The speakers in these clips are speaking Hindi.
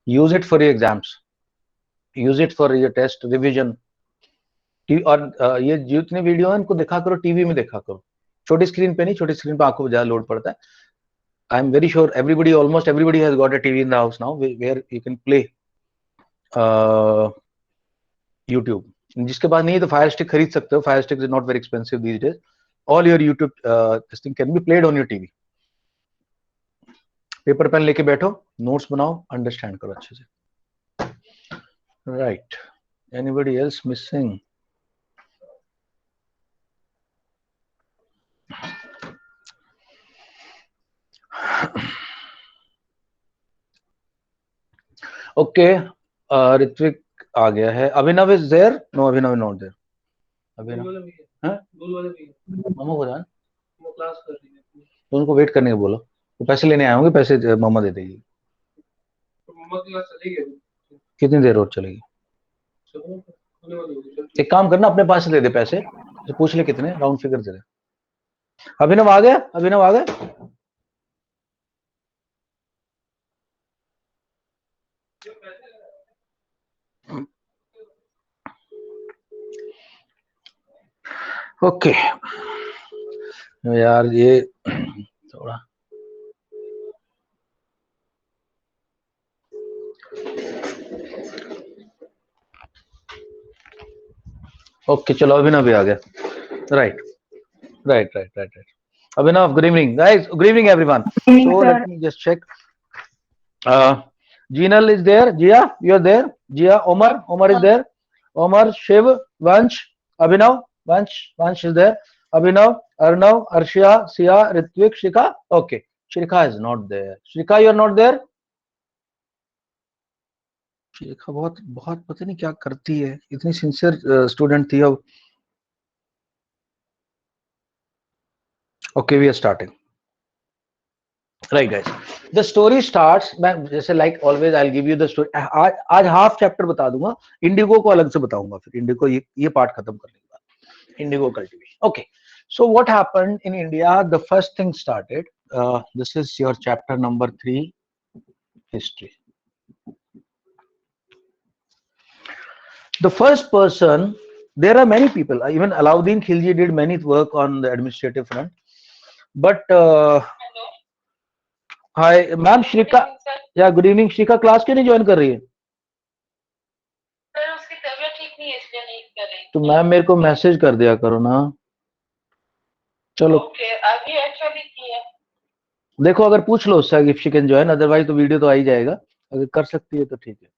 Use it for your exams, use it for your test revision. और ये जितने वीडियो है इनको देखा करो, टीवी में देखा करो, छोटी स्क्रीन पे नहीं, छोटी स्क्रीन पे आंखों पे ज्यादा लोड पड़ता है। I am very sure everybody, almost everybody has got a TV in the house now where you can play YouTube. जिसके पास नहीं है तो फायर स्टिक खरीद सकते हो, fire stick is not very expensive these days. All your YouTube this thing can be played on your TV. Paper pen लेके बैठो, नोट्स बनाओ, अंडरस्टैंड करो अच्छे से। Right, anybody else missing? Okay, Ritvik आ गया है। Abhinav is there? No, Abhinav is not there. Abhinav मामा को जान, तो उनको वेट करने को बोलो, तो पैसे लेने आए होंगे, पैसे मामा दे देगी। कितनी देर और चलेगी? एक काम करना, अपने पास से दे दे पैसे, तो पूछ ले कितने, राउंड फिगर दे दे। अभिनव आ गया? अभिनव आ गया? ओके यार, ये थोड़ा ओके, चलो अभिनव भी आ गया। Right right right right right. Abhinav, good evening, guys. Good evening, everyone. So let me just check. Jinal is there. Jia, you're there. Jia, Omar is there. Omar, Shiv, Vansh, Abhinav, Vansh is there. Abhinav, Arnav, Arshia, Sia, Ritvik, Shikha. Okay, Shikha is not there. Shikha, you're not there. शिखा बहुत बहुत पता नहीं क्या करती है, इतनी सिंसियर स्टूडेंट थी। अब okay, we are starting. Right guys, the story starts, मैं जैसे like always I will give you the story. आज हाफ चैप्टर बता दूंगा, इंडिगो को अलग से बताऊंगा, फिर इंडिगो ये पार्ट खत्म करने के बाद Indigo cultivation. Okay, so what happened in India, the first thing started, this is your chapter number 3, history. The first person, there are many people, even Alauddin Khilji did many work on the administrative front, but hi ma'am, Shrika, yeah, good evening। Shrika class क्यों नहीं ज्वाइन कर रही है? सर उसकी तबीयत ठीक नहीं है इसलिए नहीं कर रही। तो मैम मेरे को मैसेज कर दिया करो ना। चलो ओके, अभी एक्चुअली की है, देखो अगर पूछ लो उससे if she can join, otherwise तो वीडियो तो आ ही जाएगा, अगर कर सकती है तो ठीक है।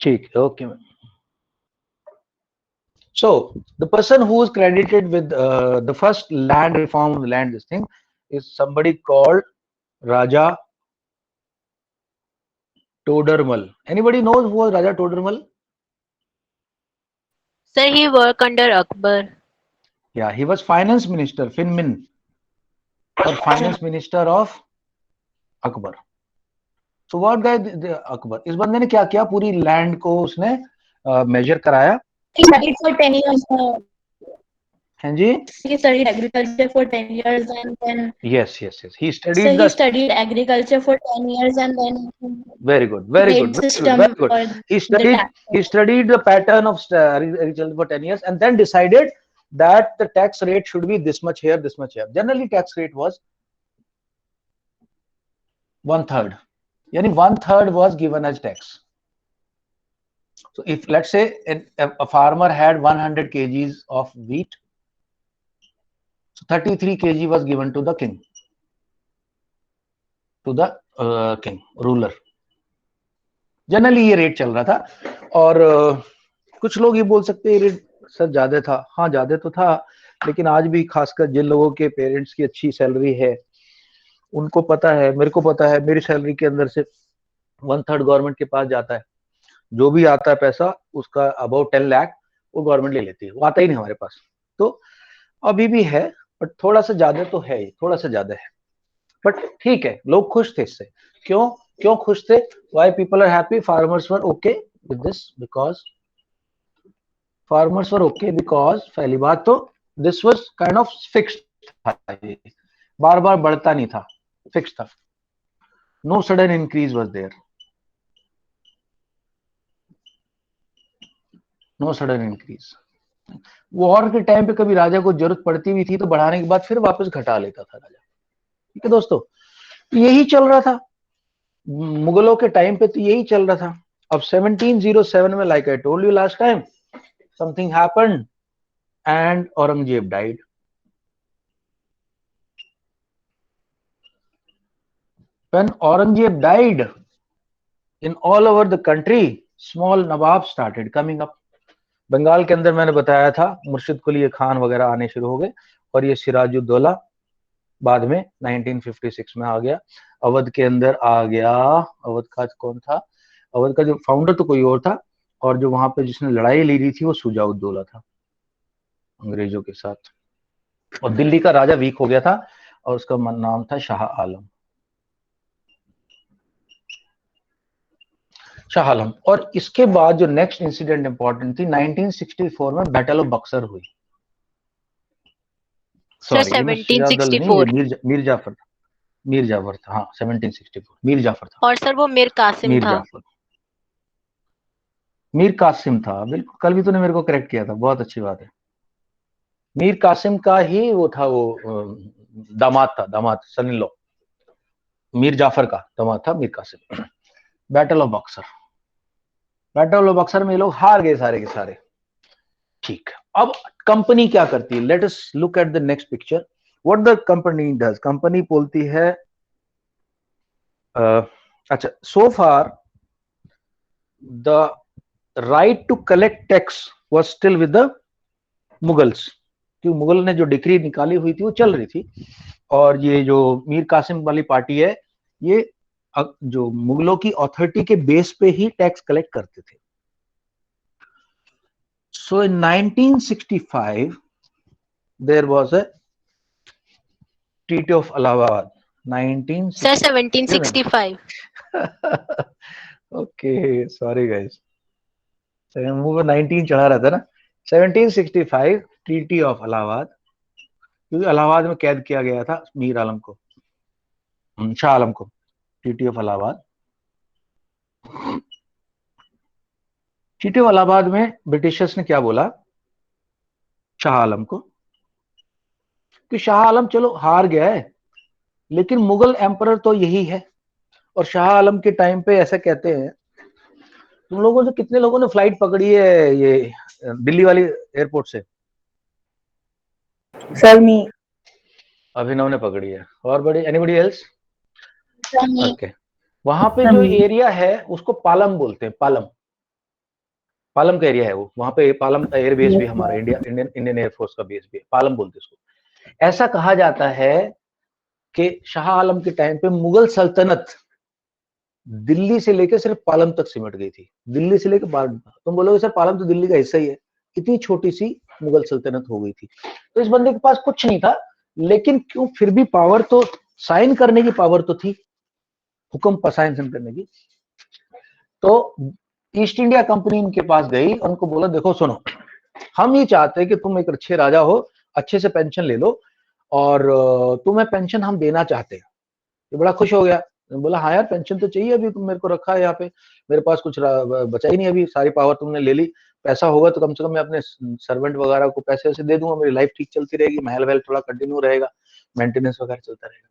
ठीक है, okay ma'am. So the person who is credited with the first land reform, land this thing, is somebody called Raja Todermal. Anybody knows who was Raja Todermal? Sir, he worked under Akbar. Yeah, he was finance minister, Finmin, or finance minister of Akbar. So what guy Akbar, इस बंदे ने क्या किया, पूरी लैंड को उसने मेजर कराया। He studied for 10 years. हाँ जी, he studied agriculture for 10 years and then yes he studied so he studied agriculture for 10 years and then very good he studied the pattern of agriculture for 10 years and then decided that the tax rate should be this much here, this much here. Generally tax rate was 1/3, yani 1/3 was given as tax. So if let's say a farmer had 100 kgs of wheat, so 33 kg was given to the king, to the king, ruler. Generally ये रेट चल रहा था। और कुछ लोग ये बोल सकते हैं रेट सर ज्यादा था, हाँ ज्यादा तो था, लेकिन आज भी खासकर जिन लोगों के पेरेंट्स की अच्छी सैलरी है उनको पता है, मेरे को पता है, मेरी सैलरी के अंदर से 1/3 गवर्नमेंट के पास जाता है। जो भी आता है पैसा उसका अबाउट 10 लाख वो गवर्नमेंट ले लेती है, वो आता ही नहीं हमारे पास। तो अभी भी है बट थोड़ा सा ज्यादा तो है, थोड़ा सा ज्यादा है, बट ठीक है, लोग खुश थे इससे। क्यों खुश थे? Why people are happy? Farmers were okay with this because पहली बात तो this was kind of fixed था, बार बार बढ़ता नहीं था, फिक्स था। No sudden increase was there. No sudden increase. War के टाइम पे कभी राजा को जरूरत पड़ती भी थी तो बढ़ाने के बाद फिर वापस घटा लेता था राजा। ठीक है दोस्तों, यही चल रहा था मुगलों के टाइम पे, तो यही चल रहा था। अब 1707 में, like I told you last time, something happened and Aurangzeb died. When Aurangzeb died, in all over the country, small nawab started coming up. Bengal के अंदर मैंने बताया था मुर्शिद कुली खान वगैरह आने शुरू हो गए, और ये सिराजुद्दौला बाद में 1956 में आ गया। अवध के अंदर आ गया। अवध का कौन था? अवध का जो फाउंडर तो कोई और था, और जो वहां पे जिसने लड़ाई ली रही थी वो शुजाउद्दौला था अंग्रेजों के साथ। और दिल्ली का राजा वीक हो गया था और उसका नाम था शाह आलम। शाह आलम। और इसके बाद जो नेक्स्ट इंसिडेंट इंपॉर्टेंट थी, 1964 में बैटल ऑफ बक्सर हुई। सर सॉरी, ये सिराजुद्दौला नहीं, 1764 ये मीर जाफर था। मीर जाफर था, हाँ 1764 मीर जाफर था। और सर वो मीर कासिम मीर था। जाफर, मीर कासिम था, बिल्कुल। कल भी तूने मेरे को करेक्ट किया था, बहुत अच्छी बात है। मीर कासिम का ही वो था, वो दामाद था, दामाद, son in law. Mir Jafar का दामाद था Mir Qasim. Battle of Buxar, battle of Buxar में ये लोग हार गए सारे के सारे। ठीक, अब कंपनी क्या करती है? Let us look at the next picture. What the company does? Company बोलती है अच्छा, so far the right to collect tax was still with the Mughals, क्योंकि मुगल ने जो डिक्री निकाली हुई थी वो चल रही थी, और ये जो मीर कासिम वाली पार्टी है, ये जो मुगलों की अथॉरिटी के बेस पे ही टैक्स कलेक्ट करते थे। So in 1965 there was a Treaty of Allahabad. 1960 sir 1765 okay, sorry guys, मुंह में 19 चढ़ा रहता ना। 1765 ट्रीटी ऑफ इलाहाबाद, क्योंकि इलाहाबाद में कैद किया गया था मीर आलम को, शाह आलम को। Treaty of Allahabad, treaty of Allahabad में ब्रिटिशर्स ने क्या बोला शाह आलम को, कि शाह आलम चलो हार गया है, लेकिन मुगल एम्परर तो यही है। और शाह आलम के टाइम पे ऐसा कहते हैं, तुम लोगों से कितने लोगों ने फ्लाइट पकड़ी है ये दिल्ली वाली एयरपोर्ट से? सर मी। अभिनव ने पकड़ी है, और बड़ी एनीबडी एल्स? Sir okay. वहां पे जो एरिया है उसको पालम बोलते हैं, पालम, पालम का एरिया है वो। वहां पे पालम एयर बेस भी हमारा इंडियन एयरफोर्स का बेस भी है, पालम बोलते हैं उसको। ऐसा कहा जाता है कि शाह आलम के टाइम पे मुगल सल्तनत दिल्ली से लेकर सिर्फ पालम तक सिमट गई थी। दिल्ली से लेकर पालम, तुम बोलोगे सर पालम तो दिल्ली का हिस्सा ही है, इतनी छोटी सी मुगल सल्तनत हो गई थी। तो इस बंदे के पास कुछ नहीं था, लेकिन क्यों फिर भी पावर तो, साइन करने की पावर तो थी, हुक्म पर साइन करने की। तो ईस्ट इंडिया कंपनी इनके पास गई और उनको बोला देखो सुनो, हम ये चाहते हैं कि तुम एक अच्छे राजा हो, अच्छे से पेंशन ले लो, और तुम्हें पेंशन हम देना चाहते हैं। ये बड़ा खुश हो गया, बोला हाँ यार पेंशन तो चाहिए, अभी तुम मेरे को रखा है यहाँ पे, मेरे पास कुछ बचा ही नहीं, अभी सारी पावर तुमने ले ली, पैसा होगा तो कम से कम मैं अपने सर्वेंट वगैरह को पैसे वैसे दे दूंगा, मेरी लाइफ ठीक चलती रहेगी, महल वहल थोड़ा कंटिन्यू रहेगा, मेंटेनेंस वगैरह चलता रहेगा।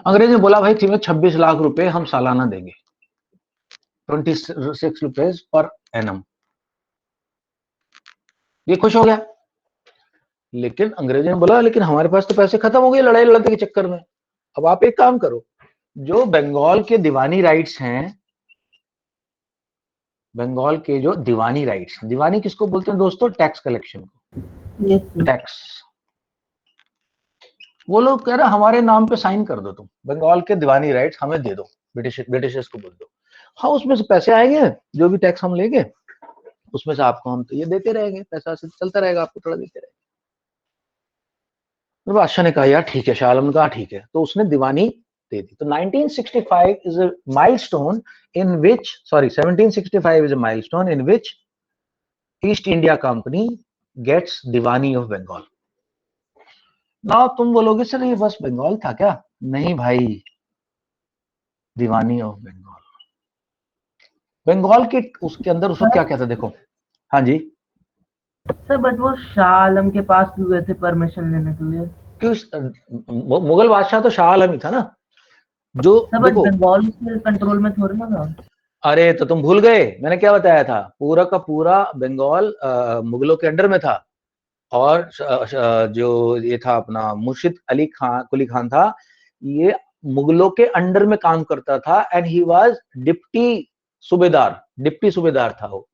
अंग्रेज ने बोला भाई तुम्हें 26 लाख रुपए हम सालाना देंगे, 26 रुपीज पर एनम। ये खुश हो गया, लेकिन अंग्रेजों ने बोला लेकिन हमारे पास तो पैसे खत्म हो गए लड़ाई लड़ने के चक्कर में। अब आप एक काम करो, जो बंगाल के दीवानी राइट्स हैं, बंगाल के जो दीवानी राइट्स, दीवानी किसको बोलते हैं दोस्तों? टैक्स कलेक्शन को, टैक्स। वो लोग कह रहे हमारे नाम पे साइन कर दो, तुम बंगाल के दीवानी राइट्स हमें दे दो, ब्रिटिशर्स को बोल दो, हाँ उसमें से पैसे आएंगे, जो भी टैक्स हम लेंगे उसमें से आपको हम तो ये देते रहेंगे, पैसा से चलता रहेगा, आपको थोड़ा देते रहेंगे। तो बादशाह ने कहा यार ठीक है, शाह आलम ने कहा ठीक है, तो उसने दीवानी दे दी। तो 1965 is a milestone in which, sorry, 1765 is a milestone in which East India Company gets Deewani of Bengal. ना तुम बोलोगे सर ये बस बंगाल था क्या? नहीं भाई, दीवानी ऑफ बंगाल। बंगाल के उसके अंदर उसको क्या कहता है देखो। हाँ जी। सर बट वो शाह आलम के पास क्यों गए थे परमिशन लेने के लिए? क्यों मुगल बादशाह तो शाह आलम ही था ना जो सर बट देखो। बंगाल उसके कंट्रोल में थोड़ी ना था। अरे तो तुम भूल गए, मैंने क्या बताया था, पूरा का पूरा बंगाल मुगलों के अंडर में था। और जो ये था अपना मुर्शिद अली खान, कुली खान था, ये मुगलों के अंडर में काम करता था एंड ही वाज डिप्टी सूबेदार था वो।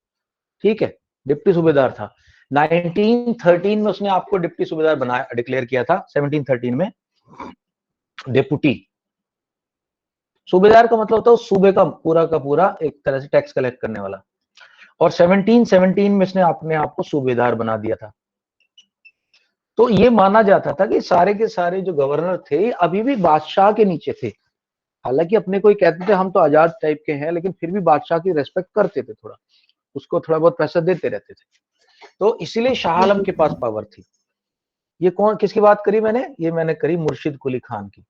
ठीक है, डिप्टी सूबेदार था। 1913 में उसने आपको डिप्टी सूबेदार बनाया, डिक्लेयर किया था 1713 में। डेपुटी सूबेदार का मतलब होता है सूबे का पूरा एक तरह से टैक्स कलेक्ट करने वाला। और 1717 में इसने अपने आप को सूबेदार बना दिया था। तो ये माना जाता था कि सारे के सारे जो गवर्नर थे अभी भी बादशाह के नीचे थे। हालांकि अपने कोई कहते थे हम तो आजाद टाइप के हैं, लेकिन फिर भी बादशाह की रेस्पेक्ट करते थे, थोड़ा उसको थोड़ा बहुत पैसा देते रहते थे। तो इसीलिए शाह आलम के पास पावर थी। ये कौन किसकी बात करी मैंने, ये मैंने करी मुर्शिद कुली खान की,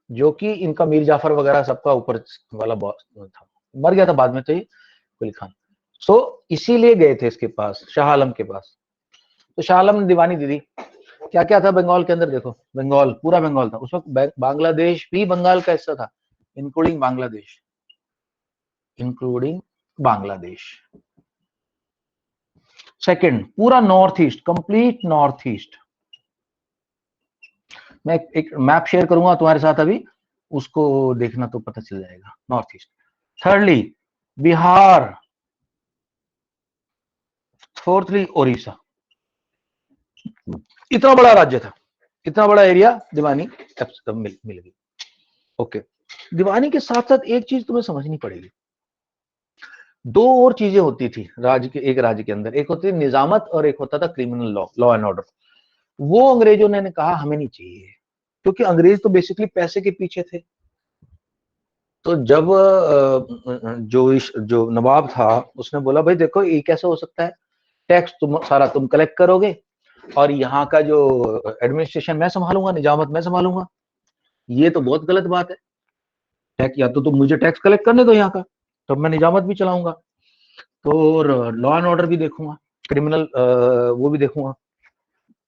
जो कि इनका मीर जाफर वगैरह सबका ऊपर वाला बॉस था। मर गया था बाद में तो ये कुली खान। सो इसीलिए गए थे इसके पास, शाह आलम के पास। तो शाह आलम ने दीवानी दी थी। क्या क्या था बंगाल के अंदर देखो, बंगाल पूरा बंगाल था उस वक्त, बांग्लादेश भी बंगाल का हिस्सा था, including Bangladesh, including Bangladesh. Second, पूरा north east, complete north east. मैं एक मैप शेयर करूंगा तुम्हारे साथ अभी, उसको देखना तो पता चल जाएगा, north east. Thirdly Bihar, fourthly Odisha. इतना बड़ा राज्य था, इतना बड़ा एरिया दीवानी मिल गई। ओके, दीवानी के साथ साथ एक चीज तुम्हें समझनी पड़ेगी। दो और चीजें होती थी एक राज्य के अंदर, एक होती थी निजामत और एक होता था criminal law, law and order. वो अंग्रेजों ने कहा हमें नहीं चाहिए, क्योंकि अंग्रेज तो बेसिकली पैसे के पीछे थे। तो जब जो नवाब था उसने बोला भाई देखो ये कैसे हो सकता है, टैक्स तुम कलेक्ट करोगे और यहाँ का जो एडमिनिस्ट्रेशन मैं संभालूंगा, निजामत मैं संभालूंगा, ये तो बहुत गलत बात है। टैक्स या तो तुम मुझे टैक्स कलेक्ट करने दो यहाँ का, तो मैं निजामत भी चलाऊंगा, तो लॉ एंड ऑर्डर भी देखूंगा, क्रिमिनल वो भी देखूंगा।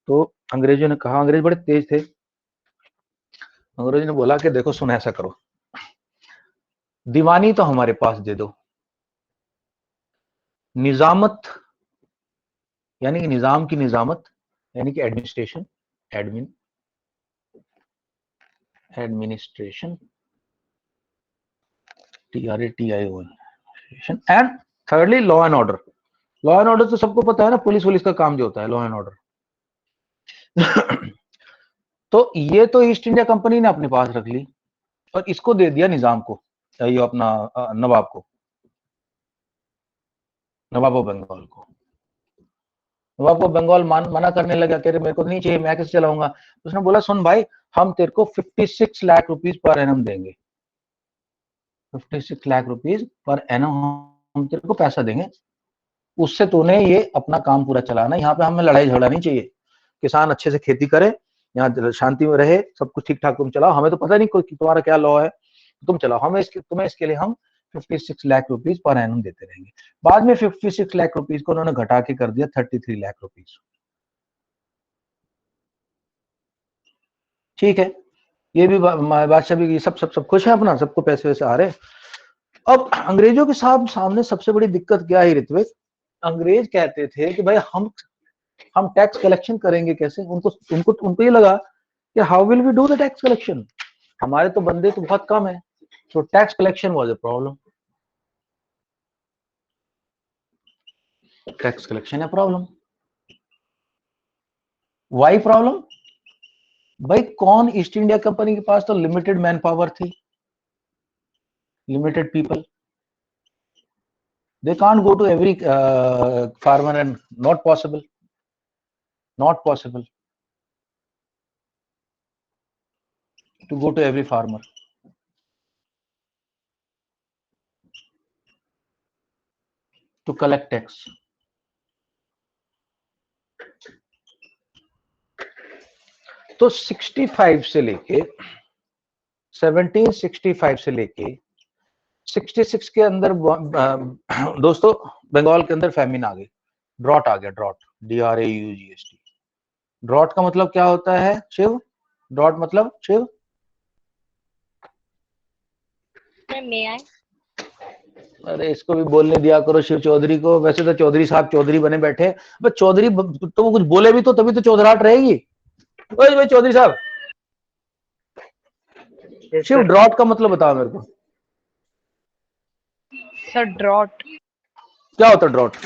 तो अंग्रेजों ने कहा, अंग्रेज बड़े तेज थे, अंग्रेजों ने बोला कि देखो सुन ऐसा करो, दीवानी तो हमारे पास दे दो, निजामत यानी कि निजाम की निजामत यानी कि administration, administration TRATIO and thirdly law and order. Law and order तो सबको पता है ना, पुलिस वुलिस का काम जो होता है लॉ एंड ऑर्डर। तो ये तो ईस्ट इंडिया कंपनी ने अपने पास रख ली और इसको दे दिया निजाम को, ये अपना नवाब को, नवाब ऑफ बंगाल को। नवाब ऑफ बंगाल मना करने लगा, कह रहे मेरे को नहीं चाहिए, मैं कैसे चलाऊंगा। उसने बोला सुन भाई, हम तेरे को 56 लाख रुपीज पर एनम देंगे, 56 लाख रुपीज पर एनम हम तेरे को पैसा देंगे, उससे तूने ये अपना काम पूरा चलाना, यहाँ पे हमें लड़ाई झगड़ा नहीं चाहिए, किसान अच्छे से खेती करे, यहाँ शांति में रहे, सब कुछ ठीक ठाक तुम चलाओ, हमें तो पता नहीं कोई तुम्हारा क्या लॉ है, तुम चलाओ, हमें तुम्हें इसके लिए हम 56 लाख रुपीज पर एनम देते रहेंगे। बाद में 56 लाख रुपीज को उन्होंने घटा के कर दिया 33 लाख रुपीज। ठीक है, ये भी बादशाह भी सब खुश है अपना, सबको पैसे वैसे आ रहे। अब अंग्रेजों के सामने सबसे बड़ी दिक्कत क्या है ऋत्विक, अंग्रेज कहते थे कि भाई हम टैक्स कलेक्शन करेंगे कैसे, उनको उनको उनको ये लगा कि how will we do the tax collection, हमारे तो बंदे तो बहुत कम है, तो tax collection was a problem, tax collection है प्रॉब्लम। वाई प्रॉब्लम, भाई कौन, ईस्ट इंडिया कंपनी के पास तो लिमिटेड मैन पावर थी, limited people, they can't go to every farmer and not possible to go to every farmer. To collect tax. तो 65 से लेके 1765 से लेके 66 के अंदर दोस्तों बंगाल के अंदर फैमिन आ गई, ड्रॉट आ गया, ड्रॉट, DRAUGST। ड्रॉट का मतलब क्या होता है शिव? ड्रॉट मतलब शिव? अरे इसको भी बोलने दिया करो शिव चौधरी को। वैसे तो चौधरी साहब चौधरी बने बैठे, बस चौधरी तो वो कुछ बोले भी तो तभी तो चौधराहट रहेगी। भाई चौधरी साहब, शिव ड्रॉट का मतलब बताओ मेरे को। सर ड्रॉट क्या होता है drought?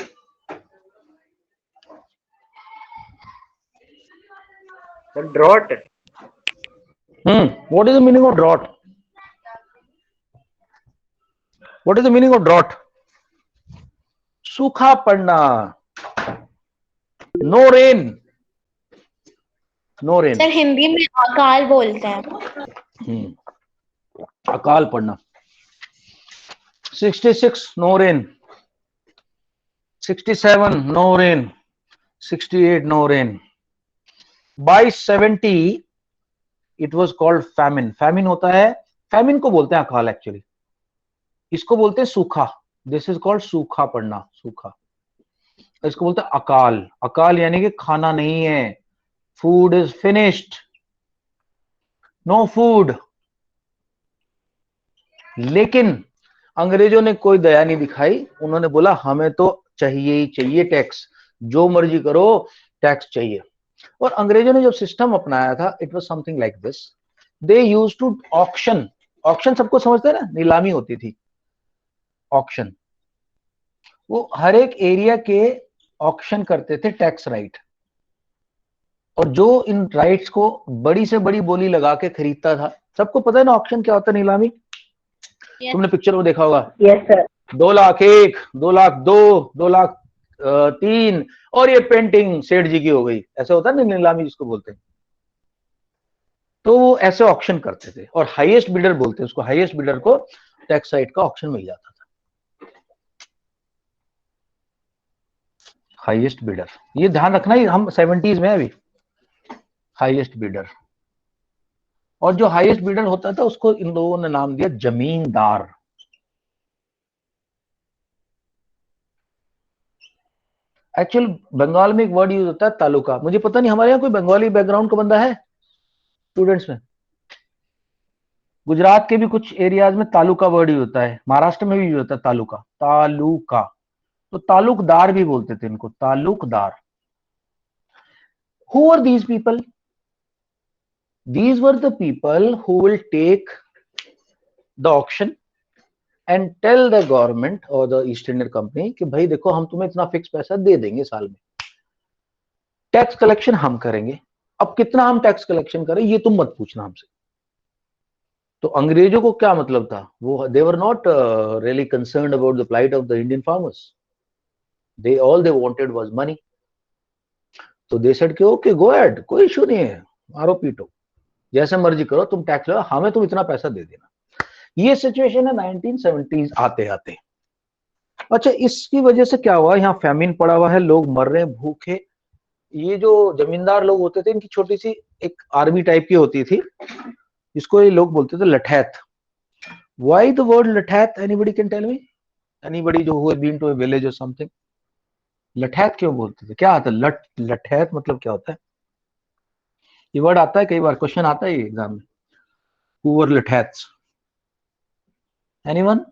Drought what is the meaning of drought? What is the meaning of drought? सूखा पड़ना, no rain, no rain. Sir Hindi में अकाल बोलते हैं। अकाल पड़ना। 66 no rain, 67 no rain, 68 no rain. By 70 it was called famine। famine होता है, famine को बोलते हैं अकाल एक्चुअली, इसको बोलते हैं सूखा। दिस इज कॉल्ड सूखा पड़ना, सूखा। इसको बोलते हैं अकाल। अकाल यानी कि खाना नहीं है, food is finished, no food. लेकिन अंग्रेजों ने कोई दया नहीं दिखाई, उन्होंने बोला हमें तो चाहिए ही चाहिए टैक्स, जो मर्जी करो टैक्स चाहिए। और अंग्रेजों ने जो सिस्टम अपनाया था, it was something like this. They used to auction. Auction सबको समझते हैं ना, नीलामी होती थी, ऑक्शन। वो हर एक एरिया के ऑक्शन करते थे टैक्स राइट, और जो इन राइट्स को बड़ी से बड़ी बोली लगा के खरीदता था, सबको पता है ना ऑक्शन क्या होता है, नीलामी। तुमने पिक्चर में देखा होगा। Yes sir. 2,01,000, 2,02,000, 2,03,000 और ये पेंटिंग सेठ जी की हो गई, ऐसा होता है ना नीलामी जिसको बोलते हैं। तो वो ऐसे ऑक्शन करते थे, और हाईएस्ट बिडर बोलते हैं उसको, हाईएस्ट बिडर को टैक्स साइट का ऑक्शन मिल जाता था। हाईएस्ट बिडर, ये ध्यान रखना ही, हम 70s में अभी हाईएस्ट बिडर। और जो हाईएस्ट बिडर होता था उसको इन लोगों ने नाम दिया जमींदार। एक्चुअल बंगाल में एक वर्ड यूज होता है तालुका। मुझे पता नहीं हमारे यहाँ कोई बंगाली बैकग्राउंड का बंदा है स्टूडेंट्स में? गुजरात के भी कुछ एरियाज में तालुका वर्ड यूज होता है, महाराष्ट्र में भी यूज होता है तालुका, तालुका। तो तालुकदार भी बोलते थे इनको, taluqdar. Who are these people? These were the people who will take the auction and tell the government or the East India Company कि भाई देखो हम तुम्हें इतना फिक्स पैसा दे देंगे साल में, टैक्स कलेक्शन हम करेंगे। अब कितना हम टैक्स कलेक्शन करें ये तुम मत पूछना हमसे। तो अंग्रेजों को क्या मतलब था, वो they were not really concerned about the plight of the Indian farmers. All they wanted was money. तो they said कि okay go ahead, कोई इशू नहीं है, मारो पीटो, जैसे मर्जी करो, तुम टैक्स लो, हमें तुम इतना पैसा दे देना। ये सिचुएशन है 1970s आते आते। अच्छा, इसकी वजह से क्या हुआ, यहाँ फैमिन पड़ा हुआ है, लोग मर रहे हैं भूखे। ये जो जमींदार लोग होते थे, इनकी छोटी सी एक आर्मी टाइप की होती थी, जिसको ये लोग बोलते थे लठैत। व्हाई द वर्ड लठैत? Anybody can tell me? Anybody जो हुए बीन टू ए विलेज और समथिंग, लठैत क्यों बोलते थे? क्या आता है लठैत मतलब क्या होता है? ये वर्ड आता है, कई बार क्वेश्चन आता है एग्जाम में, हु वर लठैत्स? Anyone?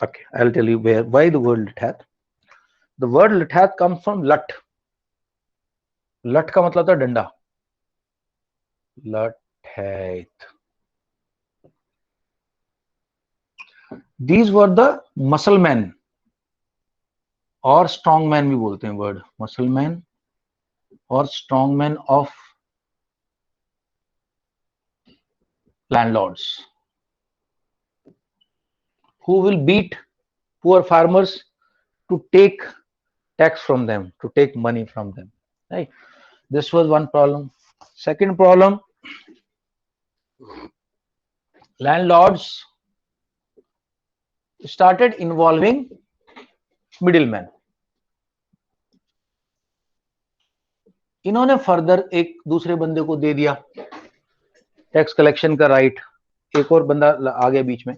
Okay, I'll tell you why the word latath. The word latath comes from lat. Lat का मतलब था डंडा, लठैत। These were the muscle men और strong man भी बोलते हैं वर्ड, muscle man और strong man of landlords who will beat poor farmers to take tax from them, to take money from them, right? This was one problem. Second problem, landlords started involving middlemen. इन्होंने फर्दर एक दूसरे बंदे को दे दिया टैक्स कलेक्शन का राइट, एक और बंदा आ गया बीच में,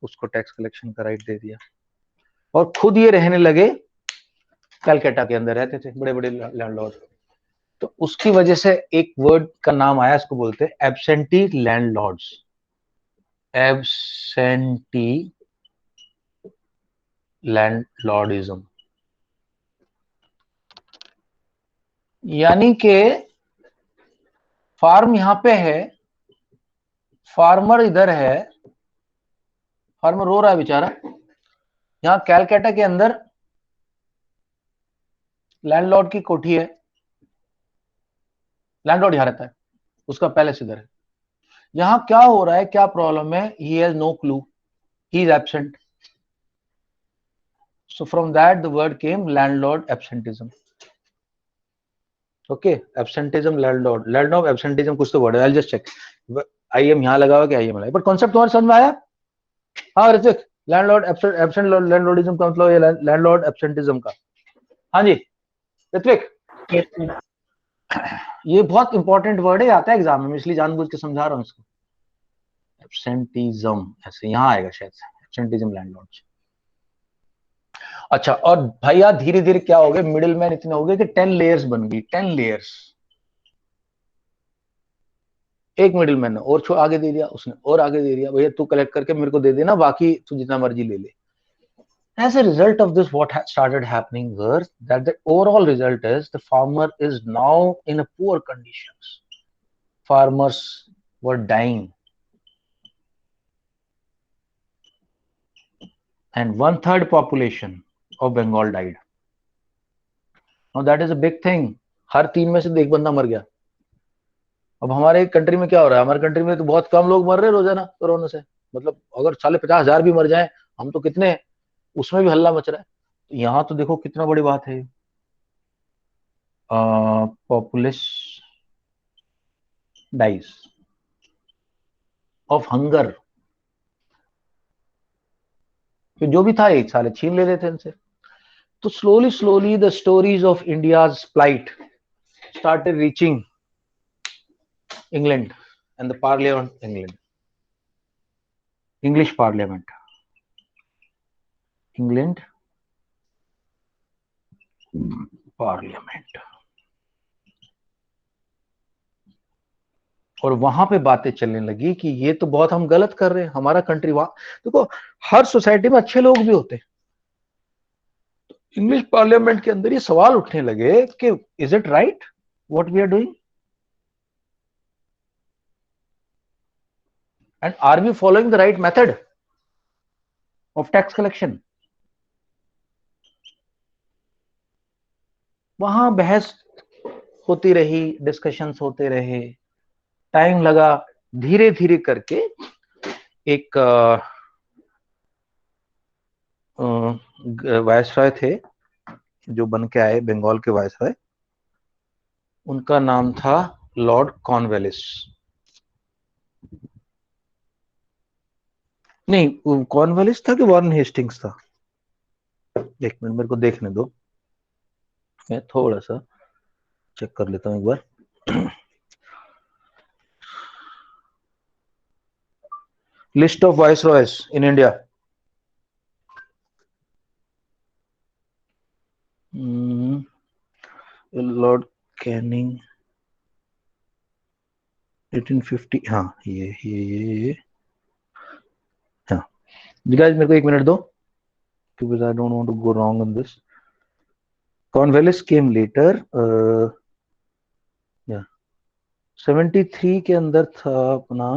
उसको टैक्स कलेक्शन का राइट दे दिया, और खुद ये रहने लगे कलकत्ता के अंदर, रहते थे बड़े बड़े लैंडलॉर्ड। तो उसकी वजह से एक वर्ड का नाम आया, इसको बोलते हैं एब्सेंटी लैंडलॉर्ड्स, एब्सेंटी लैंडलॉर्डिज्म। यानी कि फार्म यहां पे है, फार्मर इधर है, फार्मर रो रहा है बेचारा, यहां कैलकाटा के अंदर लैंडलॉर्ड की कोठी है, लैंडलॉर्ड यहां रहता है, उसका पैलेस इधर है। यहां क्या हो रहा है, क्या प्रॉब्लम है, he has no clue, he is absent. So from that the word came landlord absenteeism. Okay, absenteeism, landlord absenteeism कुछ तो word है, I'll just check. IM यहाँ लगा हुआ कि IM लगा, but concept तुम्हारे समझ में आया? हाँ ऋतिक, लैंडलॉर्ड एब्सेंट लैंडलॉर्डिज्म का मतलब ये लैंडलॉर्ड एब्सेंटिज्म का। हाँ जी ऋतिक, ये बहुत इंपॉर्टेंट वर्ड है, आता है एग्जाम में, इसलिए जानबूझ के समझा रहा हूँ इसको। एब्सेंटिज्म ऐसे यहाँ आएगा शायद से, एब्सेंटिज्म लैंडलॉर्ड। अच्छा, और भैया धीरे धीरे क्या हो गए, मिडिल मैन इतने हो गए कि 10 लेयर्स बन गई, 10 लेयर्स। एक मिडिल मैन और आगे दे दिया उसने, और आगे दे दिया, भैया तू कलेक्ट करके मेरे को दे देना, बाकी तू जितना मर्जी ले ले। As a result of this, what started happening was that the overall result is the farmer is now in a poor conditions. Farmers were dying, and 1/3 population of Bengal died. Now that is a big thing. हर 3 में से एक बंदा मर गया। अब हमारे कंट्री में क्या हो रहा है, हमारे कंट्री में तो बहुत कम लोग मर रहे हैं रोजाना कोरोना से, मतलब अगर 50,000 भी मर जाएं, हम तो कितने, उसमें भी हल्ला मच रहा है। तो यहाँ तो देखो कितना बड़ी बात है, populace dies of hunger। तो जो भी था एक साले छीन ले रहे थे इनसे। तो slowly the stories of India's plight started reaching England and the Parliament, English Parliament, England Parliament। और वहां पे बातें चलने लगी कि ये तो बहुत हम गलत कर रहे हैं, हमारा कंट्री, वहां देखो हर सोसाइटी में अच्छे लोग भी होते हैं। इंग्लिश पार्लियामेंट के अंदर ये सवाल उठने लगे कि is it right what we are doing, and are we following the right method of tax collection. वहां बहस होती रही, डिस्कशंस होते रहे, टाइम लगा, धीरे धीरे करके एक वायसराय थे जो बन के आए, बंगाल के वायसराय, उनका नाम था लॉर्ड कॉर्नवालिस। नहीं, कॉर्नवालिस था कि वॉरेन हेस्टिंग्स था, एक मिनट मेरे को देखने दो, मैं थोड़ा सा चेक कर लेता हूं एक बार। List of viceroys in India, Lord Canning 1850, हाँ ये हाँ। गाइस मेरे को एक मिनट दो, because I don't want to go wrong on this. Cornwallis came later, yeah, 73 के अंदर था अपना,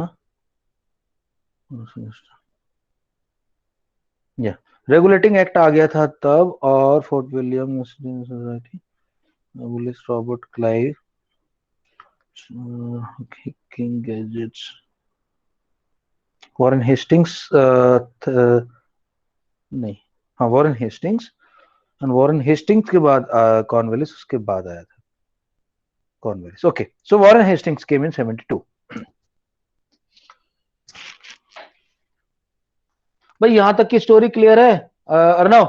या रेगुलेटिंग एक्ट आ गया था तब, और Fort William society, Robert Clive, king gadgets, Warren Hastings, नहीं हाँ Warren Hastings, and Warren Hastings के बाद कॉर्नवालिस उसके बाद आया था Cornwallis. Okay, so Warren Hastings came in 72। भाई यहां तक की स्टोरी क्लियर है अर्णव?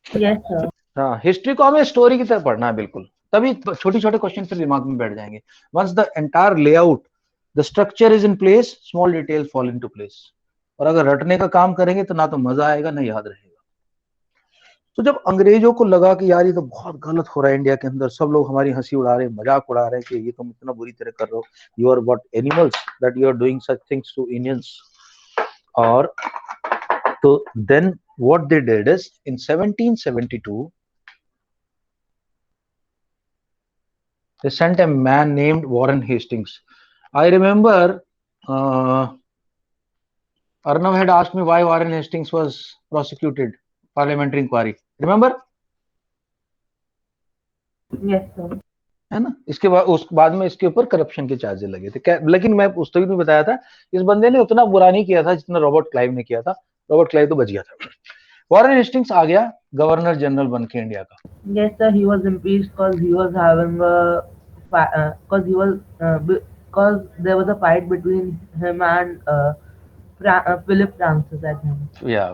Yes sir. हाँ, हिस्ट्री को हमें स्टोरी की तरह पढ़ना है बिल्कुल, तभी छोटे छोटे क्वेश्चन फिर दिमाग में बैठ जाएंगे. Once the entire layout, the structure is in place, small detail fall into place. और अगर रटने का काम करेंगे तो ना तो मजा आएगा ना याद रहेगा. तो जब अंग्रेजों को लगा कि यार ये तो बहुत गलत हो रहा है इंडिया के अंदर, सब लोग हमारी हंसी उड़ा रहे हैं, मजाक उड़ा रहे हैं कि ये तुम इतना बुरी तरह कर रहे हो, you are what animals that you are doing such things to Indians. और तो then what they did is in 1772 they sent a man named Warren Hastings. I remember Arnav had asked me why Warren Hastings was prosecuted, parliamentary inquiry. Remember? Yes, sir. है ना. इसके बाद उस बाद में इसके ऊपर करप्शन के चार्जेस लगे थे. लेकिन मैं उस तक भी बताया था, इस बंदे ने उतना बुरा नहीं किया था जितना रॉबर्ट क्लाइव ने किया था. रॉबर्ट क्लाइव तो बच गया था. वॉरेन हेस्टिंग्स आ गया गवर्नर जनरल बन के इंडिया का. Yes, sir. He was impeached because he was having because there was a fight between him and Philip Francis, I think. Yeah.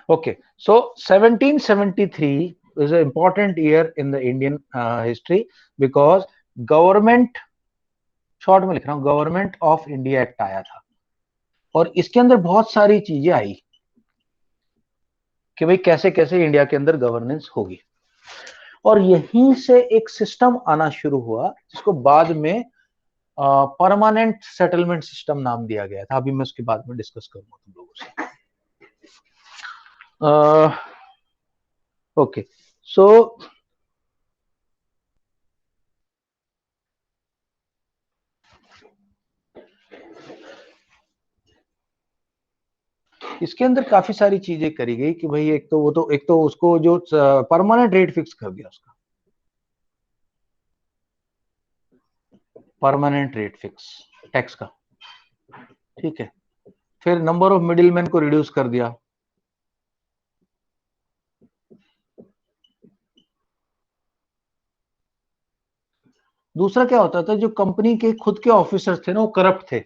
Okay. So 1773 is an important year in the Indian history because government, short में लिख रहा हूं, गवर्नमेंट ऑफ इंडिया एक्ट आया था. और इसके अंदर बहुत सारी चीजें आई कि भाई कैसे कैसे इंडिया के अंदर गवर्नेंस होगी. और यहीं से एक सिस्टम आना शुरू हुआ जिसको बाद में परमानेंट सेटलमेंट सिस्टम नाम दिया गया था. अभी मैं उसके बाद में डिस्कस करूंगा तुम लोगों से. ओके. सो इसके अंदर काफी सारी चीजें करी गई कि भाई एक तो उसको जो परमानेंट रेट फिक्स कर दिया, उसका परमानेंट रेट फिक्स टैक्स का. ठीक है. फिर नंबर ऑफ मिडिलमैन को रिड्यूस कर दिया. दूसरा क्या होता था, जो कंपनी के खुद के ऑफिसर्स थे ना, वो करप्ट थे.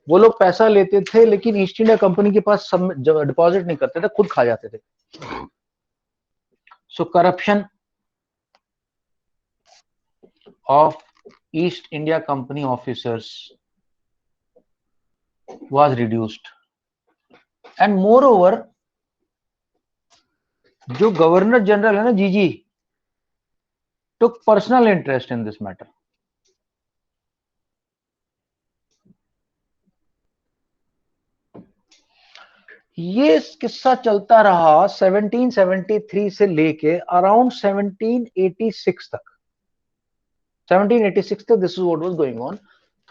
वो लोग पैसा लेते थे लेकिन ईस्ट इंडिया कंपनी के पास डिपॉजिट नहीं करते थे, खुद खा जाते थे. So corruption of East India company officers was reduced, and moreover जो गवर्नर जनरल है ना, जीजी, took personal interest in this matter. ये किस्सा चलता रहा 1773 से लेके अराउंड 1786 तक. 1786 तक this is what was going on.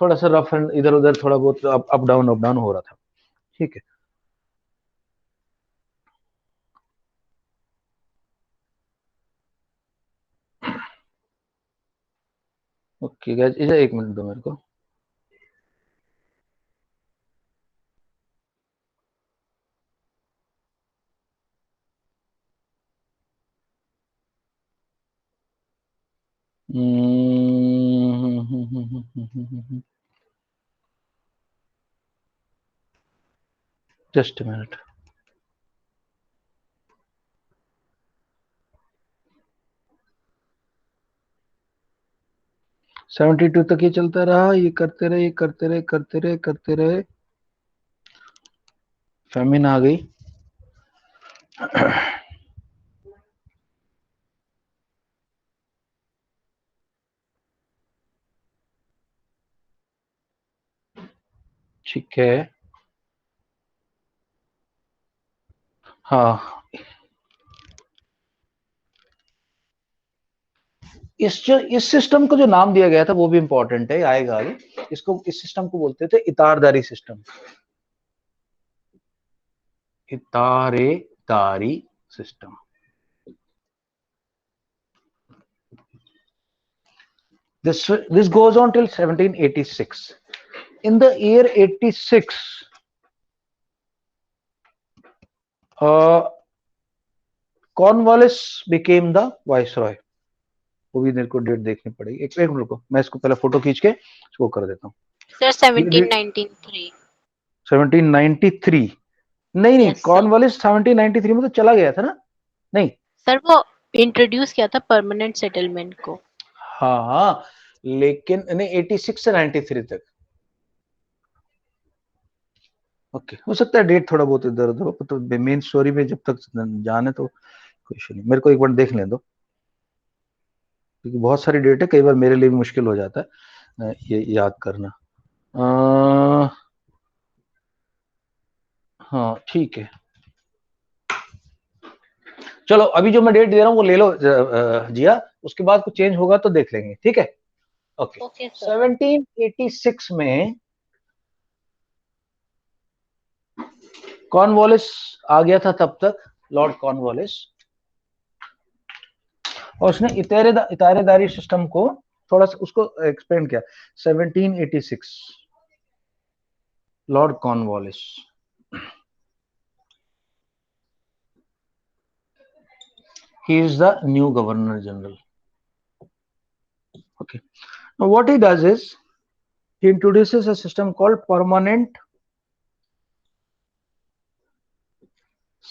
थोड़ा सा रफ एंड इधर उधर थोड़ा बहुत अप डाउन हो रहा था. ठीक है. ओके गाइस, इधर एक मिनट दो मेरे को. Just a minute. Seventy two तक ये चलता रहा. ये करते रहे. फेमिन आ गई. ठीक है. हाँ, इस सिस्टम को जो नाम दिया गया था वो भी इंपॉर्टेंट है, आएगा आगे. इस सिस्टम को बोलते थे इतारदारी सिस्टम. इतारेदारी system. This goes on till 1786. In the year 86, Cornwallis became the viceroy. वो भी मेरे को डेट देखनी पड़ेगी. एक मिनट रुको, मैं इसको पहले फोटो खींच के इसको कर देता हूँ. सर 1793. 1793 नहीं, Yes, sir. कॉर्नवालिस 1793 में तो चला गया था ना. नहीं सर वो इंट्रोड्यूस किया था परमानेंट सेटलमेंट को। हाँ, लेकिन नहीं 86 से 93 तक। ओके, हो सकता है डेट थोड़ा बहुत इधर उधर हो, तो मेन स्टोरी में जब तक जाने तो कोई इशू नहीं। मेरे को एक बार देख लें दो, क्योंकि बहुत सारी डेट है, कई बार मेरे लिए भी मुश्किल हो जाता है ये याद करना। हाँ ठीक है, चलो अभी जो मैं डेट दे रहा हूँ वो ले लो जिया, उसके बाद कुछ चेंज होगा तो देख लेंगे, ठीक है। ओके, 1786 में कॉर्नवालिस आ गया था तब तक, लॉर्ड कॉर्नवालिस, और उसने इतारेदारी सिस्टम को थोड़ा सा उसको एक्सपेंड किया। 1786 Lord Cornwallis, he is the new governor general. Okay, now what he does is he introduces a system called permanent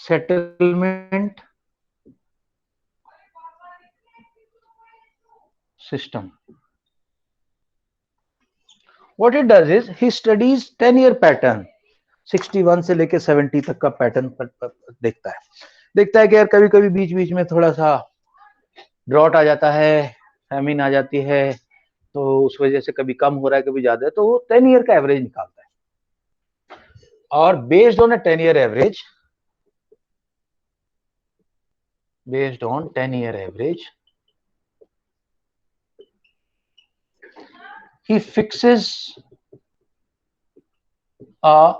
settlement system. What it does is he studies 10-year pattern, 61 से लेके 70 तक का पैटर्न देखता है कि यार कभी कभी बीच बीच में थोड़ा सा ड्रॉट आ जाता है, फैमिन आ जाती है, तो उस वजह से कभी कम हो रहा है कभी ज्यादा है, तो वो 10 ईयर का एवरेज निकालता है, और based on a 10 year average, he fixes a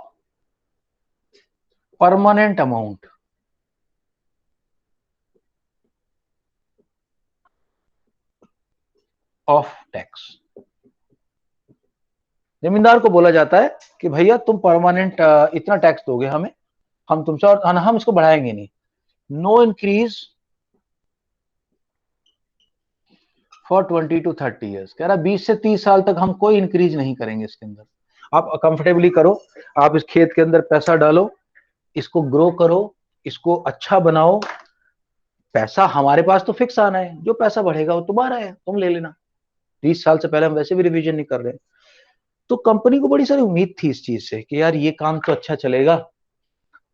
permanent amount of tax. जमींदार को बोला जाता है कि भैया तुम परमानेंट इतना टैक्स दोगे हमें, हम तुमसे, और हम इसको बढ़ाएंगे नहीं, no increase for 20 to 30 years. कह रहा 20 से 30 साल तक हम कोई इंक्रीज नहीं करेंगे इसके अंदर, आप कंफर्टेबली करो, आप इस खेत के अंदर पैसा डालो, इसको ग्रो करो, इसको अच्छा बनाओ, पैसा हमारे पास तो फिक्स आना है, जो पैसा बढ़ेगा वो तुम्हारा है, तुम ले लेना, 30 साल से पहले हम वैसे भी रिवीजन नहीं कर रहे। तो कंपनी को बड़ी सारी उम्मीद थी इस चीज से कि यार ये काम तो अच्छा चलेगा,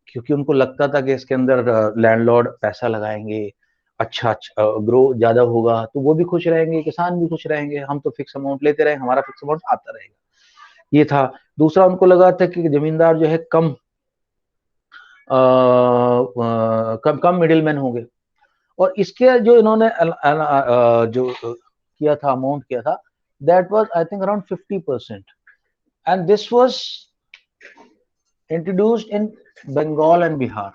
क्योंकि उनको लगता था कि इसके अंदर लैंडलॉर्ड पैसा लगाएंगे, अच्छा ग्रो ज्यादा होगा, तो वो भी खुश रहेंगे, किसान भी खुश रहेंगे, हम तो फिक्स अमाउंट लेते रहे, हमारा फिक्स अमाउंट आता रहेगा, ये था। दूसरा उनको लगा था कि जमींदार जो है कम कम मिडिल मैन होंगे, और इसके जो इन्होंने जो किया था, अमाउंट किया था, that was I think around 50%, and this was introduced in Bengal and Bihar.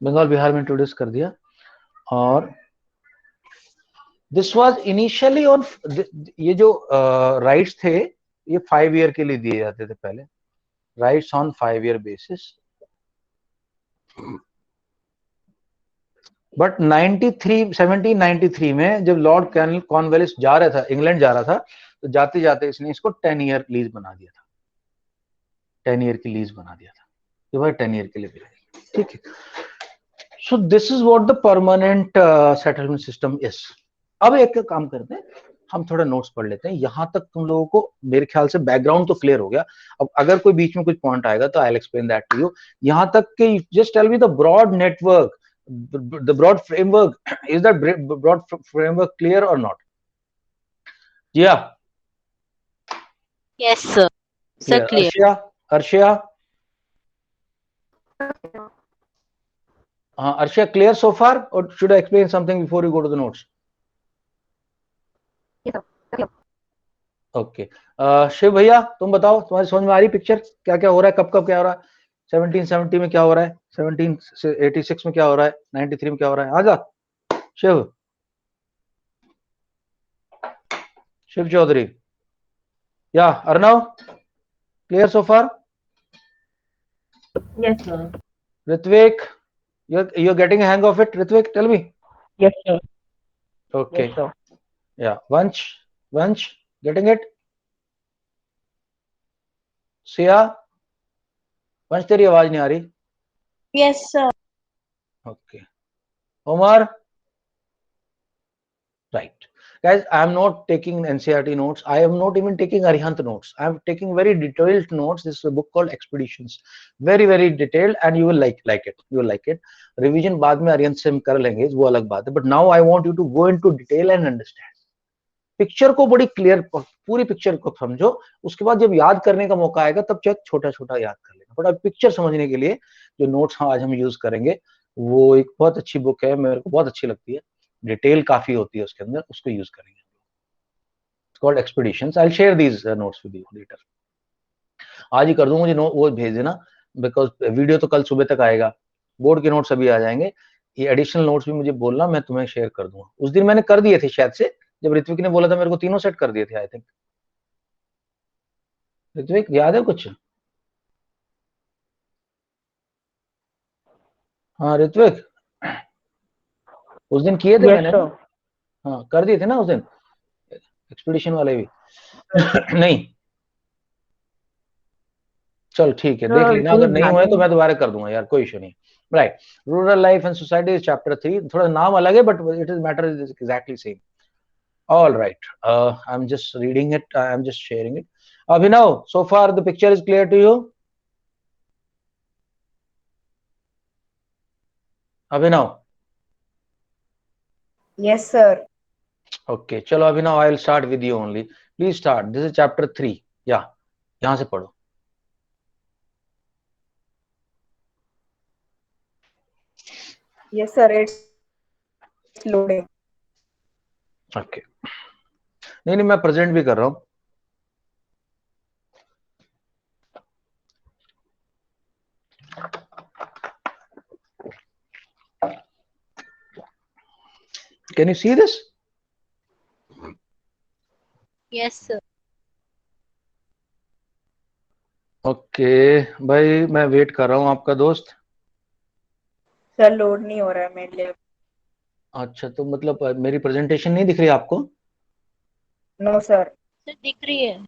Bengal Bihar में इंट्रोड्यूस कर दिया, और दिस वाज इनिशियली ऑन, ये जो राइट्स थे ये 5 ईयर के लिए दिए जाते थे पहले, rights on 5 year basis, but 1793 में जब लॉर्ड कॉर्नवालिस जा रहा था, इंग्लैंड जा रहा था, तो जाते जाते इसने इसको 10 ईयर लीज बना दिया था, 10 ईयर की लीज बना दिया था कि भाई 10 ईयर के लिए मिलेगी, ठीक है। So this is what the permanent settlement system is. अब एक काम करते हैं, हम थोड़ा नोट्स पढ़ लेते हैं, यहां तक तुम लोगों को मेरे ख्याल से बैकग्राउंड तो क्लियर हो गया। अब अगर कोई बीच में कुछ पॉइंट आएगा तो I will explain that to you. यहां तक कि just tell me the broad network, the broad framework, is that broad framework clear or not? Yeah, Yes, sir. Sir, clear. Arshia, Arshia, clear so far, or should I explain something before you go to the notes? Yes, sir. Okay. Shiv भैया तुम बताओ, तुम्हारी समझ में आ रही पिक्चर, क्या क्या हो रहा है, कब कब क्या हो रहा है, 1770 में क्या हो रहा है, 1786 में क्या हो रहा है, 93 में क्या हो रहा है, आजा शिव चौधरी, या Arnav, clear so far? Yes, sir. Ritvik, you're getting a hang of it, Ritvik, tell me. Yes, sir. Okay. Yes, sir. Yeah, Vanch, getting it? Sia? वंश तेरी आवाज नहीं आ रही। Yes, sir. Okay Umar, right guys, I am not taking NCERT notes, I am not even taking Arihant notes, I am taking very detailed notes. This is a book called Expeditions, very very detailed, and you will like it, you will like it. Revision बाद में Arihant से हम कर लेंगे, वो अलग बात है, but now I want you to go into detail and understand picture को, बड़ी क्लियर पूरी पिक्चर को समझो। उसके बाद जब याद करने का मौका आएगा तब चाहे छोटा छोटा याद कर लेना, बट अब पिक्चर समझने के लिए जो नोट्स आज हम यूज करेंगे वो एक बहुत अच्छी बुक है, मेरे को बहुत अच्छी लगती है, डिटेल काफी होती है उसके अंदर, उसको यूज करेंगे। It's called expeditions, I will share these notes with you later. आज ही कर दूं, मुझे वो भेज देना, बिकॉज वीडियो तो कल सुबह तक आएगा, बोर्ड के नोट्स अभी आ जाएंगे, ये एडिशनल नोट्स भी मुझे बोलना, मैं तुम्हें शेयर कर दूंगा। उस दिन मैंने कर दिए थे शायद से, जब ऋत्विक ने बोला था मेरे को, तीनों सेट कर दिए थे आई थिंक। ऋत्विक याद है कुछ? हाँ ऋत्विक, उस दिन किए थे मैंने। हाँ कर दिए थे ना उस दिन एक्सपीडिशन वाले भी। नहीं चल ठीक है, देख लेना, अगर नहीं हुए तो मैं दोबारा कर दूंगा यार, कोई इशू नहीं। Right, rural life and society chapter 3, थोड़ा नाम अलग है but it is matter is exactly same. All right, I'm just reading it, I'm just sharing it. Abhinav, so far the picture is clear to you? Abhinav? Yes, sir. Okay, chalo Abhinav, I'll start with you only. Please start. This is chapter 3. Yeah, yahan se padho. Yes, sir. It's loading. Okay. नहीं मैं प्रेजेंट भी कर रहा हूँ। Can you see this? Yes, sir. Okay, भाई मैं वेट कर रहा हूँ आपका दोस्त। सर लोड नहीं हो रहा है मेरे लिए। अच्छा, तो मतलब मेरी प्रेजेंटेशन नहीं दिख रही आपको? No sir. सर दिख रही है।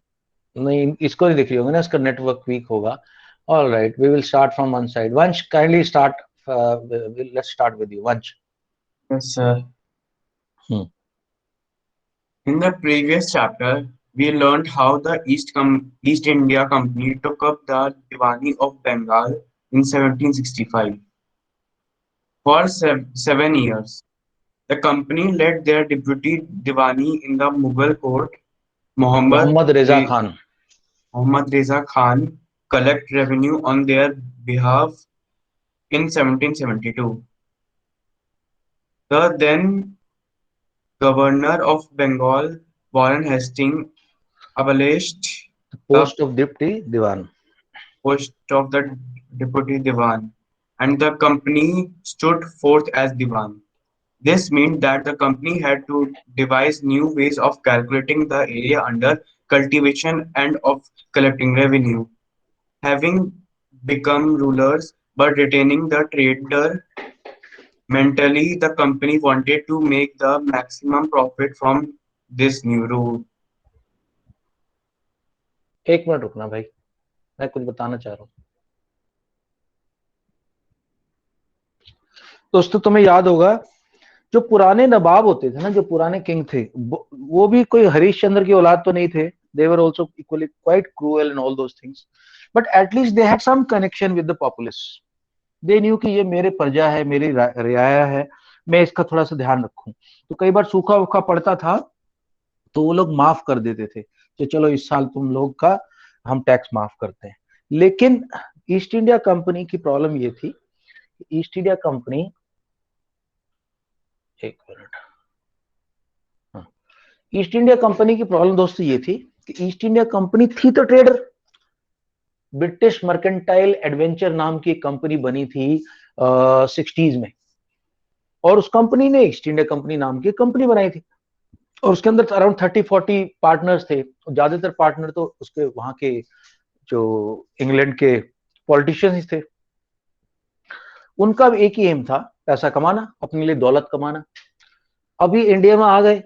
नहीं, इसको नहीं दिख रही होगी ना, इसका नेटवर्क वीक होगा। All right, we will start from one side. Vansh, kindly start. Let's start with you, Vansh. Yes, sir. In the previous chapter, we learned how the East India Company took up the Diwani of Bengal in 1765. For 7 years, the company led their deputy Diwani in the Mughal court, Muhammad Reza Khan, collect revenue on their behalf in 1772. The then Governor of Bengal, Warren Hastings, abolished the post of Deputy Diwan. Post of the Deputy Diwan, and the company stood forth as Diwan. This meant that the company had to devise new ways of calculating the area under cultivation and of collecting revenue. Having become rulers but retaining the trader mentally, the company wanted to make the maximum profit from this new rule. एक मिनट रुकना भाई, मैं कुछ बताना चाह रहा हूँ। दोस्तों तुम्हें याद होगा जो पुराने नवाब होते थे ना, जो पुराने किंग थे, वो भी कोई हरिश्चंद्र की औलाद तो नहीं थे। They were also equally quite cruel and all those things, but at least they had some connection with the populace. They knew कि ये मेरे प्रजा है, मेरी रियाया है, मैं इसका थोड़ा सा ध्यान रखूं। तो कई बार सूखा वूखा पड़ता था तो वो लोग माफ कर देते थे कि चलो इस साल तुम लोग का हम टैक्स माफ करते हैं। लेकिन ईस्ट इंडिया कंपनी की प्रॉब्लम ये थी, ईस्ट इंडिया कंपनी, एक मिनट, ईस्ट इंडिया कंपनी की प्रॉब्लम दोस्तों ये थी कि ईस्ट इंडिया कंपनी थी तो ट्रेडर। ब्रिटिश मर्केंटाइल एडवेंचर नाम की एक कंपनी बनी थी 60s में, और उस कंपनी ने ईस्ट इंडिया कंपनी नाम की कंपनी बनाई थी, और उसके अंदर अराउंड 30-40 पार्टनर्स थे। ज्यादातर पार्टनर तो उसके वहां के जो इंग्लैंड के पॉलिटिशियंस थे। उनका भी एक ही एम था, पैसा कमाना, अपने लिए दौलत कमाना। अभी इंडिया में आ गए,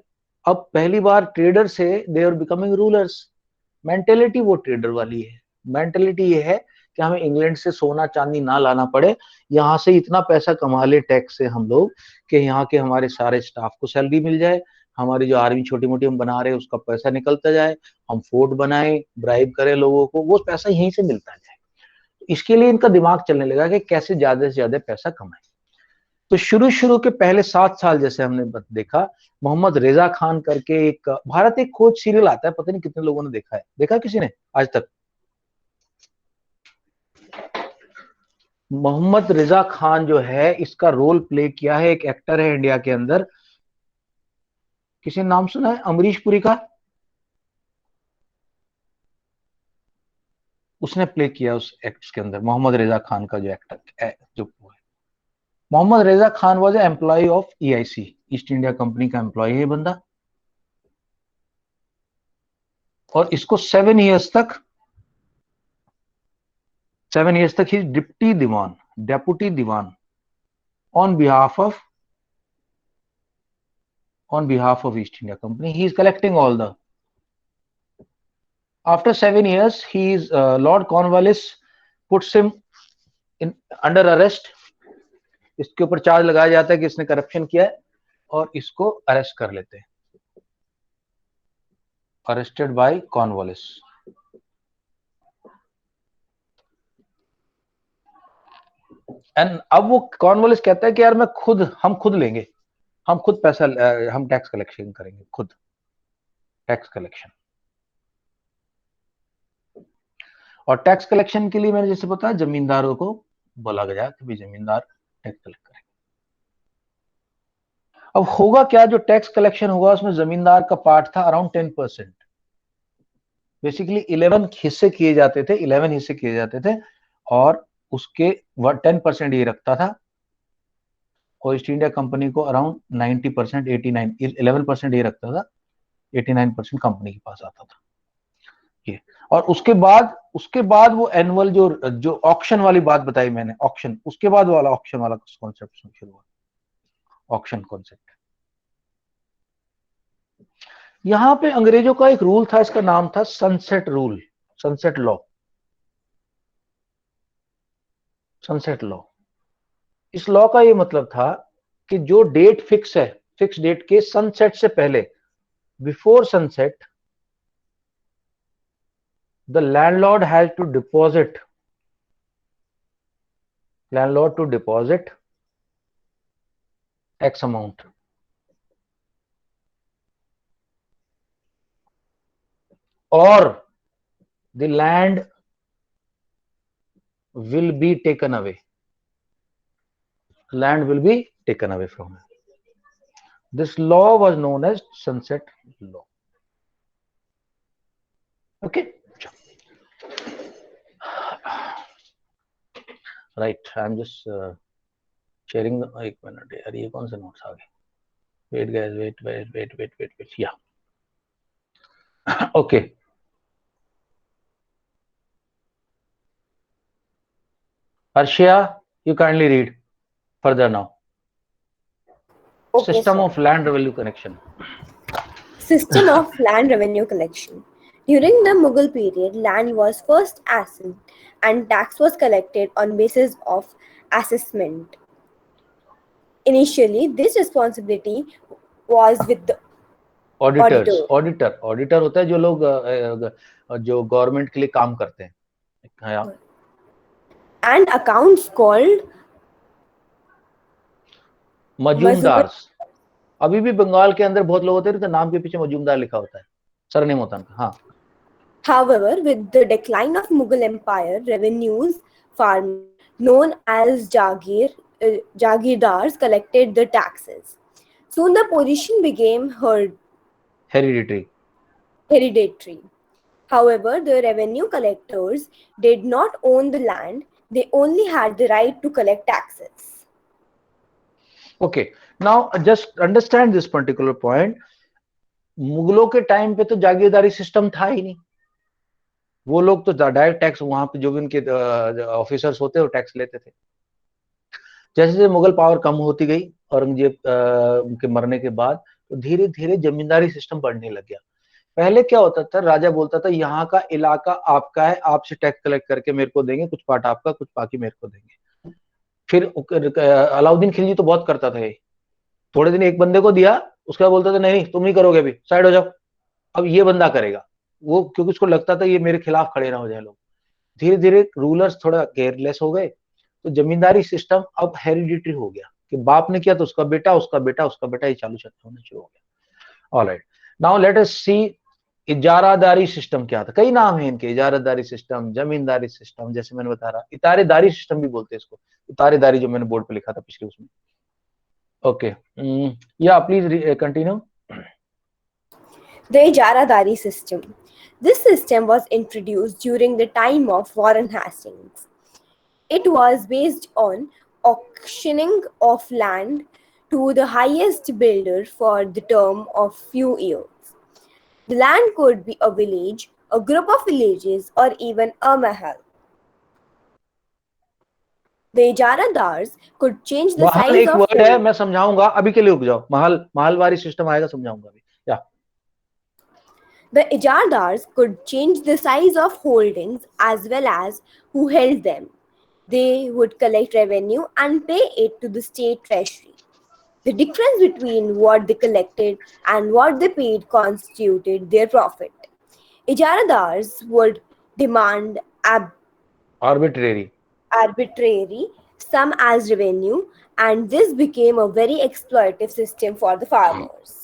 अब पहली बार ट्रेडर से they are becoming rulers. Mentality वो ट्रेडर वाली है। मेंटेलिटी ये है कि हमें इंग्लैंड से सोना चांदी ना लाना पड़े, यहाँ से इतना पैसा कमा ले टैक्स से हम लोग कि यहाँ के हमारे सारे स्टाफ को सैलरी मिल जाए, हमारी जो आर्मी छोटी मोटी हम बना रहे हैं उसका पैसा निकलता जाए, हम फोर्ट बनाए, ब्राइब करें लोगों को, वो पैसा यहीं से मिलता जाए। इसके लिए इनका दिमाग चलने लगा कि कैसे ज्यादा से ज्यादा पैसा कमाए। तो शुरू के पहले 7 साल जैसे हमने देखा, मोहम्मद रेजा खान करके एक भारत एक खोज सीरियल आता है, पता नहीं कितने लोगों ने देखा है, देखा किसी ने आज तक? मोहम्मद रेजा खान जो है इसका रोल प्ले किया है, एक एक्टर है इंडिया के अंदर, किसी ने नाम सुना है अमरीश पुरी का? उसने प्ले किया उस एक्ट के अंदर, मोहम्मद रेजा खान का जो एक्टर जो Mohammad Reza Khan was employ of EIC, East India company का एम्प्लॉय है बंदा, और इसको 7 इयर्स तक ही deputy Diwan on behalf of East India company. He is collecting all the. After 7 years, Lord Cornwallis puts him in under arrest. इसके ऊपर चार्ज लगाया जाता है कि इसने करप्शन किया है और इसको अरेस्ट कर लेते हैं. Arrested bye Cornwallis. एंड अब वो कॉर्नवालिस कहता है कि यार हम खुद लेंगे, हम खुद पैसा, हम टैक्स कलेक्शन करेंगे, खुद टैक्स कलेक्शन. और टैक्स कलेक्शन के लिए मैंने जैसे बताया जमींदारों को बोला गया कि भी जमींदार टैक्स कलेक्ट करेंगे. अब होगा क्या, जो टैक्स कलेक्शन होगा उसमें जमींदार का पार्ट था अराउंड 10%. बेसिकली 11 हिस्से किए जाते थे और उसके 10% ये रखता था, और ईस्ट इंडिया कंपनी को अराउंड 90%, 11% ये रखता था, 89% कंपनी के पास आता था ये. और उसके बाद वो एनुअल जो ऑक्शन वाली बात बताई मैंने, ऑक्शन, उसके बाद वाला ऑक्शन वाला कॉन्सेप्ट शुरू हुआ, ऑक्शन कॉन्सेप्ट. यहां पे अंग्रेजों का एक रूल था, इसका नाम था sunset rule, sunset law. Sunset law, इस लॉ का ये मतलब था कि जो डेट फिक्स डेट के सनसेट से पहले, before sunset, the landlord has to deposit X amount. Or the land will be taken away. Land will be taken away from him. This law was known as sunset law. Okay. Right, I'm just sharing the, एक मिनट यार, ये कौन से नोट्स आ गए? Wait guys, wait. Yeah. Okay. Arshia, you kindly read further now. Okay, System sir. of land revenue collection. System of land revenue collection. During the Mughal period, land was first assessed and tax was collected on basis of assessment. Initially, this responsibility was with the Auditors. Auditor. Auditor होता है जो लोग जो गवर्नमेंट के लिए काम करते हैं. हाँ. and accounts called Majumdar. अभी भी बंगाल के अंदर बहुत लोग होते हैं तो नाम के पीछे मजूमदार लिखा होता है, सरनेम होता है. हाँ. However, with the decline of Mughal Empire, revenues farm known as Jagirdars collected the taxes. Soon the position became Hereditary. However, the revenue collectors did not own the land, they only had the right to collect taxes. Okay, now just understand this particular point. मुगलों के टाइम पे तो जागीरदारी सिस्टम था ही नहीं. वो लोग तो डायरेक्ट टैक्स, वहां पे जो भी उनके ऑफिसर्स होते हैं वो टैक्स लेते थे. जैसे जैसे मुगल पावर कम होती गई औरंगजेब के मरने के बाद, तो धीरे धीरे जमींदारी सिस्टम बढ़ने लग गया. पहले क्या होता था, राजा बोलता था यहाँ का इलाका आपका है, आपसे टैक्स कलेक्ट करके मेरे को देंगे, कुछ पार्ट आपका, कुछ बाकी मेरे को देंगे। फिर अलाउद्दीन खिलजी तो बहुत करता था ये, थोड़े दिन एक बंदे को दिया, उसके बाद बोलता था नहीं तुम नहीं करोगे, अभी साइड हो जाओ, अब ये बंदा करेगा वो, क्योंकि उसको लगता था ये मेरे खिलाफ खड़े ना हो जाए लोग। धीरे धीरे रूलर्स थोड़ा केयरलेस हो गए, तो जमींदारी सिस्टम अब हेरिडिटरी हो गया कि बाप ने किया तो उसका बेटा, उसका बेटा, उसका बेटा, ये चालू होना शुरू हो गया। ऑलराइट, नाउ लेट अस सी इजारादारी सिस्टम क्या था। कई नाम है इनके, इजारादारी सिस्टम, जमींदारी सिस्टम, जैसे मैंने बता रहा, इतारेदारी सिस्टम भी बोलते हैं इसको, इतारेदारी जो मैंने बोर्ड पे लिखा था पिछले उसमें। ओके, या please continue. The Ijaradari system. This system was introduced during the time of Warren Hastings. It was based on auctioning of land to the highest bidder for the term of few years. The land could be a village, a group of villages, or even a mahal. The Ijaradars could change the Mahal size एक of वर्ड है, मैं समझाऊंगा, अभी के लिए रुक जाओ। महलवारी सिस्टम आएगा, समझाऊंगा अभी। या The Ijardars could change the size of holdings as well as who held them. They would collect revenue and pay it to the state treasury. The difference between what they collected and what they paid constituted their profit. Ijaradars would demand arbitrary, arbitrary sum as revenue, and this became a very exploitative system for the farmers.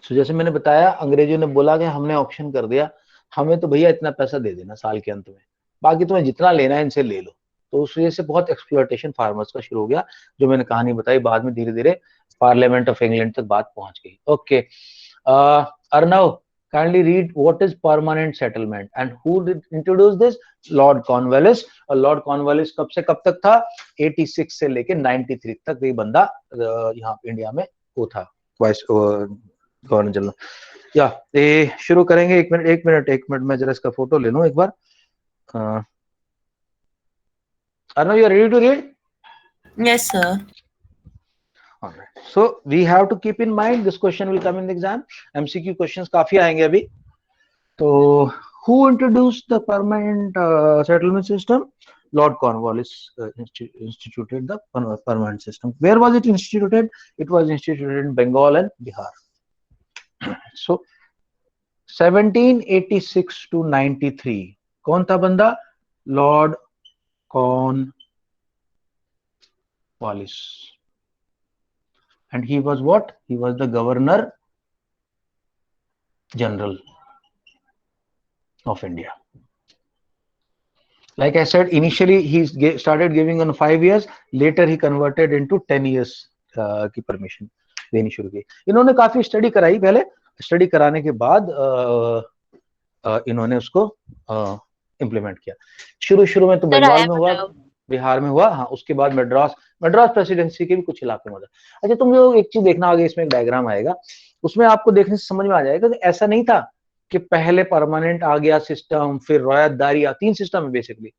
तो जैसे मैंने बताया, अंग्रेजों ने बोला कि हमने ऑप्शन कर दिया, हमें तो भैया इतना पैसा दे देना साल के अंत में, बाकी तुम्हें जितना लेना है इनसे ले लो। तो उस वजह से बहुत एक्सप्लॉयटेशन फार्मर्स का शुरू हो गया, जो मैंने कहानी बताई। बाद में धीरे धीरे पार्लियामेंट ऑफ इंग्लैंड तक बात पहुंच गई। Okay, Arnav, kindly read what is permanent settlement and who did introduce this? Lord Cornwallis. और लॉर्ड कॉर्नवालिस कब से कब तक था? 86 से लेके 93 तक ये बंदा यहाँ इंडिया में वो था, वाइस गवर्नर जनरल। या ये शुरू करेंगे। एक मिनट मैं जरा इसका फोटो ले लूं एक बार। Arnav, you are ready to read? Yes, sir. All right. So we have to keep in mind this question will come in the exam. MCQ questions काफी आएंगे अभी। तो who introduced the permanent settlement system? Lord Cornwallis instituted the permanent system. Where was it instituted? It was instituted in Bengal and Bihar. So 1786 to 93 कौन था बंदा? Lord Cornwallis, and he was what? He was the Governor General of India. Like I said, initially he started giving on 5 years, later he converted into 10 years की परमिशन देनी शुरू की। इन्होंने काफी स्टडी कराई, पहले स्टडी कराने के बाद इन्होंने उसको इम्प्लीमेंट किया। शुरू में तो बंगाल में हुआ, बिहार में हुआ, हाँ, उसके बाद मद्रास प्रेसिडेंसी के भी कुछ इलाके में होता। अच्छा, तुम लोग एक चीज देखना, आगे इसमें एक डायग्राम आएगा, उसमें आपको देखने से समझ में आ जाएगा कि ऐसा नहीं था कि पहले परमानेंट आ गया सिस्टम, फिर रॉयतदारी। 3 सिस्टम है बेसिकली,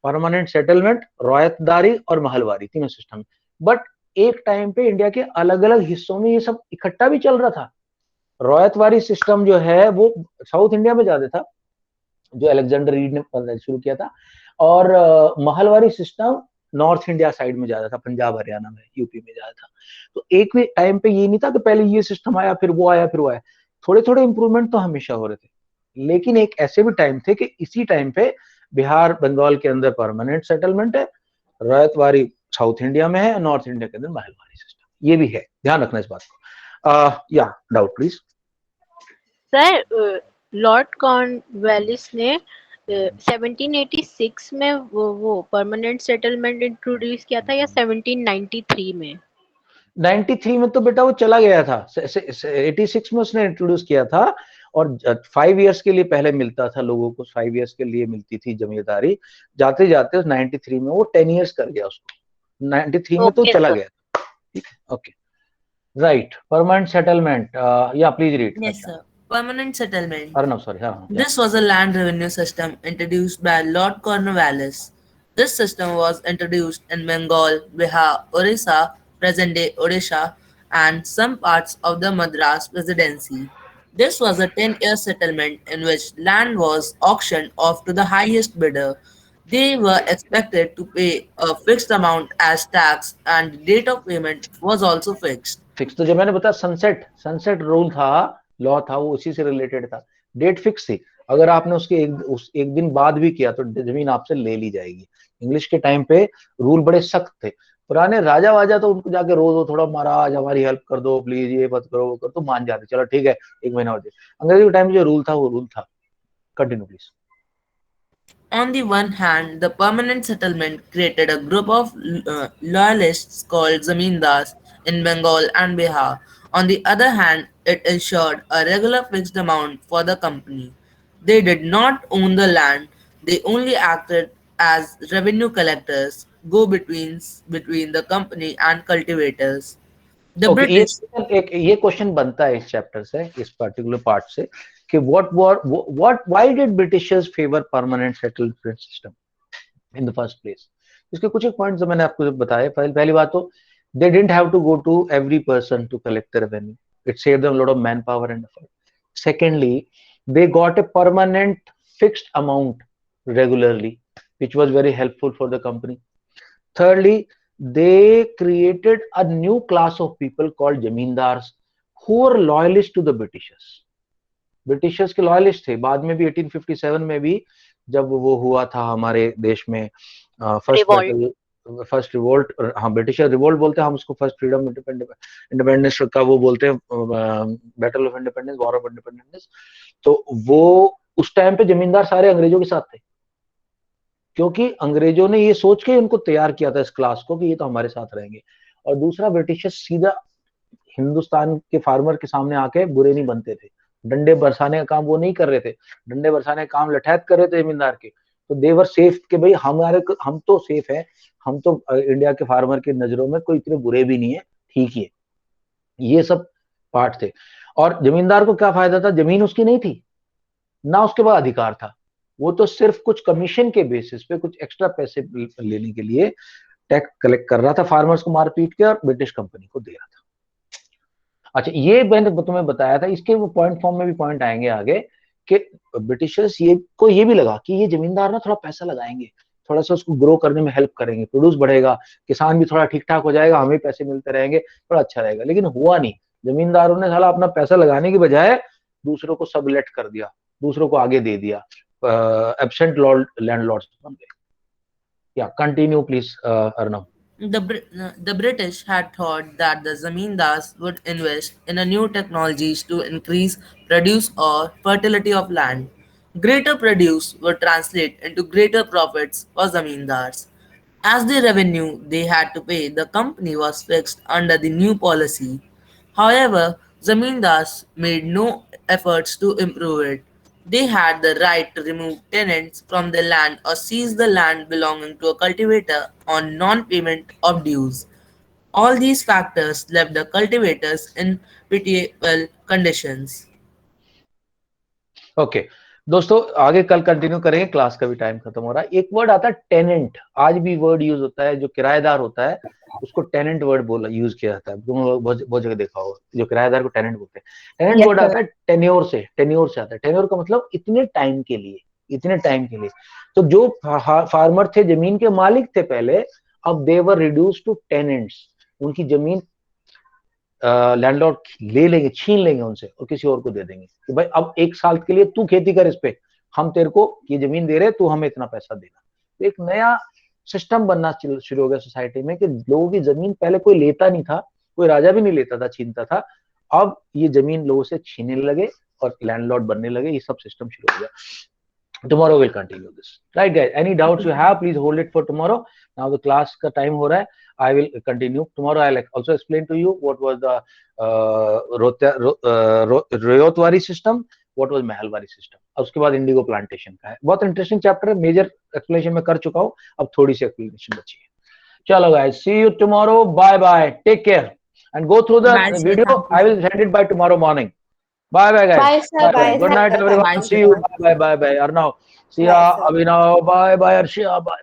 परमानेंट सेटलमेंट, रॉयतदारी और महलवारी, तीनों सिस्टम। बट एक टाइम पे इंडिया के अलग अलग हिस्सों में ये सब इकट्ठा भी चल रहा था। रॉयतवारी सिस्टम जो है वो साउथ इंडिया में ज्यादा था, जो अलेक्जेंडर रीड ने शुरू किया था, और Mahalwari system north India side में ज्यादा था, पंजाब हरियाणा में, यूपी में ज्यादा था। तो एक भी टाइम पे ये नहीं था कि पहले ये सिस्टम आया फिर वो आया फिर वो आया, थोड़े थोड़े इंप्रूवमेंट तो हमेशा हो रहे थे। लेकिन एक ऐसे भी टाइम थे कि इसी टाइम पे बिहार बंगाल के अंदर परमानेंट सेटलमेंट है, रॉयतवारी साउथ इंडिया में है, नॉर्थ इंडिया के अंदर महलवारी सिस्टम, ये भी है, ध्यान रखना इस बात को। या doubt please. Sir, Lord Cornwallis ने 1786 में वो परमानेंट सेटलमेंट इंट्रोड्यूस किया था या 1793 में? 93 में तो बेटा वो चला गया था, 86 में उसने इंट्रोड्यूस किया था, और 5 इयर्स के लिए पहले मिलता था लोगों को, 5 इयर्स के लिए मिलती थी जमींदारी, जाते जाते 93 में वो 10 इयर्स कर गया उसको, 93 में तो चला गया। ठीक है, ओके, राइट। परमानेंट सेटलमेंट, या please read. Yes, sir. Permanent settlement. Arnav, sorry. This was a land revenue system introduced by Lord Cornwallis. This system was introduced in Bengal, Bihar, Orissa, present-day Odisha, and some parts of the Madras Presidency. This was a 10-year settlement in which land was auctioned off to the highest bidder. They were expected to pay a fixed amount as tax, and the date of payment was also fixed. Fix तो जो मैंने बताया सनसेट रूल था, लॉ था, वो उसी से रिलेटेड था। डेट फिक्स थी, अगर आपने उसके एक दिन बाद भी किया तो जमीन आपसे ले ली जाएगी। इंग्लिश के टाइम पे रूल बड़े सख्त थे। पुराने राजा वाजा तो उनको जाके रोज थोड़ा महाराज हमारी हेल्प कर दो प्लीज, ये मत करो वो करो, तो मान जाते, चलो ठीक है एक महीना हो जाए। अंग्रेजी के टाइम में जो रूल था वो रूल था। Continue please. On the one hand, the permanent settlement created a group of loyalists called zamindars in Bengal and Bihar. On the other hand, it ensured a regular fixed amount for the company. They did not own the land, they only acted as revenue collectors, go-betweens between the company and cultivators. The okay, British ये क्वेश्चन बनता है इस चैप्टर से, इस पर्टिकुलर पार्ट से, कि why did Britishers favour permanent settlement system in the first place. इसके कुछ एक पॉइंट्स मैंने आपको बताए। पहली बात तो they didn't have to go to every person to collect the revenue, it saved them lot of man power and effort. Secondly, they got a permanent fixed amount regularly, which was very helpful for the company. Thirdly, they created a new class of people called zamindars who were loyalist to the Britishers के loyalist थे। बाद में भी 1857 में भी जब वो हुआ था हमारे देश में फर्स्ट रिवोल्ट, हाँ ब्रिटिशर रिवोल्ट बोलते हैं हम उसको, फर्स्ट फ्रीडम इंडिपेंडेंस का वो बोलते हैं, battle of independence, war of independence. तो वो उस टाइम पे जमींदार सारे अंग्रेजों के साथ थे, क्योंकि अंग्रेजों ने ये सोच के उनको तैयार किया था इस क्लास को कि ये तो हमारे साथ रहेंगे। और दूसरा, ब्रिटिशर्स सीधा हिंदुस्तान के फार्मर के सामने आके बुरे नहीं बनते थे, डंडे बरसाने का काम वो नहीं कर रहे थे, डंडे बरसाने का काम लठैत कर रहे थे जमींदार के। तो देवर सेफ के भाई हम तो सेफ है, हम तो इंडिया के फार्मर की नजरों में कोई इतने बुरे भी नहीं है, ठीक ही है। ये सब पार्ट थे। और जमींदार को क्या फायदा था, जमीन उसकी नहीं थी ना उसके बाद अधिकार था, वो तो सिर्फ कुछ कमीशन के बेसिस पे कुछ एक्स्ट्रा पैसे लेने के लिए टैक्स कलेक्ट कर रहा था फार्मर्स को मार पीट के, और ब्रिटिश कंपनी को दे रहा था। अच्छा, ये मैंने तुम्हें बताया था, इसके वो पॉइंट फॉर्म में भी पॉइंट आएंगे आगे कि ब्रिटिशर्स ये भी लगा कि ये जमींदार ना थोड़ा पैसा लगाएंगे, थोड़ा सा उसको ग्रो करने में हेल्प करेंगे, प्रोड्यूस बढ़ेगा, किसान भी थोड़ा ठीक ठाक हो जाएगा, हमें पैसे मिलते रहेंगे, थोड़ा अच्छा रहेगा। लेकिन हुआ नहीं, जमींदारों ने साला अपना पैसा लगाने की बजाय दूसरों को सबलेट कर दिया, दूसरों को आगे दे दिया, एब्सेंट लैंडलॉर्ड्स बन गए। या continue please Arnav. The British had thought that the zamindars would invest in a new technologies to increase produce or fertility of land. Greater produce would translate into greater profits for zamindars. As the revenue they had to pay the company was fixed under the new policy. However, zamindars made no efforts to improve it. They had the right to remove tenants from the land or seize the land belonging to a cultivator on non-payment of dues. All these factors left the cultivators in pitiable conditions. Okay दोस्तों, आगे कल कंटिन्यू करेंगे, क्लास का भी टाइम खत्म हो रहा है। एक वर्ड आता है टेनेंट, आज भी वर्ड यूज होता है, जो किराएदार होता है उसको टेनेंट वर्ड यूज किया जाता है। तुम लोग बहुत जगह देखा होगा, जो किराएदार को टेनेंट बोलते हैं। टेनेंट वर्ड आता है टेन्योर से आता है। टेन्योर का मतलब इतने टाइम के लिए। तो जो फार्मर थे, जमीन के मालिक थे पहले, अब दे वर रिड्यूस टू टेनेंट्स। उनकी जमीन लैंडलॉर्ड ले लेंगे, छीन लेंगे उनसे और किसी और को दे देंगे कि भाई अब 1 साल के लिए तू खेती कर इस पे, हम तेरे को ये जमीन दे रहे, तू हमें इतना पैसा देना। तो एक नया सिस्टम बनना शुरू हो गया सोसाइटी में कि लोगों की जमीन पहले कोई लेता नहीं था, कोई राजा भी नहीं लेता था, छीनता था। अब ये जमीन लोगों से छीनने लगे और लैंडलॉर्ड बनने लगे, ये सब सिस्टम शुरू हो गया। Tomorrow we'll continue this. Right guys, any doubts you have, please hold it for tomorrow. Now the class का time हो रहा है, I will continue tomorrow. I'll also explain to you what was the रोयतवारी system, what was Mahalwari system. अब उसके बाद इंडिगो प्लांटेशन का है, बहुत इंटरेस्टिंग चैप्टर है, मेजर एक्सप्लेनेशन में कर चुका हूँ, अब थोड़ी सी एक्सप्लेनेशन बची है। चलो guys, see you tomorrow. Bye bye. Take care and go through the video. I will send it by tomorrow morning. Bye bye guys. Bye sir. Bye. Good night everyone. See you. Bye bye. Arnav. See ya. Abhinav. Bye bye. Arshia. Bye.